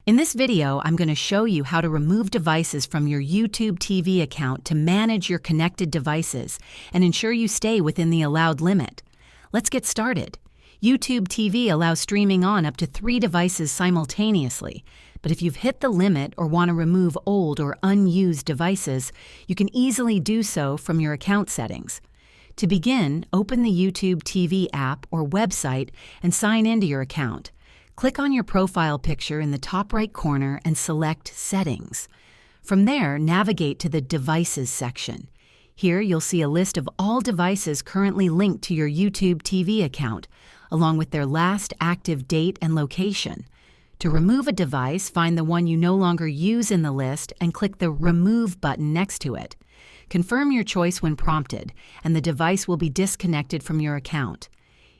In this video, I'm going to show you how to remove devices from your YouTube TV account to manage your connected devices and ensure you stay within the allowed limit. Let's get started. YouTube TV allows streaming on up to 3 devices simultaneously, but if you've hit the limit or want to remove old or unused devices, you can easily do so from your account settings. To begin, open the YouTube TV app or website and sign into your account. Click on your profile picture in the top right corner and select Settings. From there, navigate to the Devices section. Here you'll see a list of all devices currently linked to your YouTube TV account, along with their last active date and location. To remove a device, find the one you no longer use in the list and click the Remove button next to it. Confirm your choice when prompted, and the device will be disconnected from your account.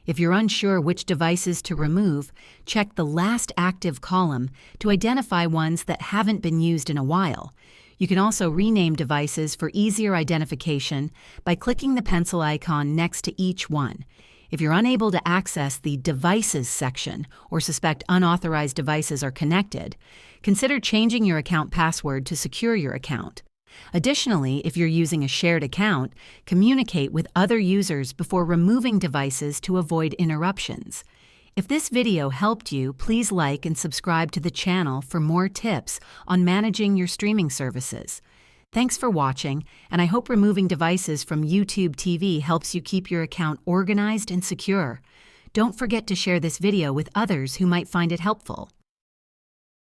If you're unsure which devices to remove, check the last active column to identify ones that haven't been used in a while. You can also rename devices for easier identification by clicking the pencil icon next to each one. If you're unable to access the Devices section or suspect unauthorized devices are connected, consider changing your account password to secure your account. Additionally, if you're using a shared account, communicate with other users before removing devices to avoid interruptions. If this video helped you, please like and subscribe to the channel for more tips on managing your streaming services. Thanks for watching, and I hope removing devices from YouTube TV helps you keep your account organized and secure. Don't forget to share this video with others who might find it helpful.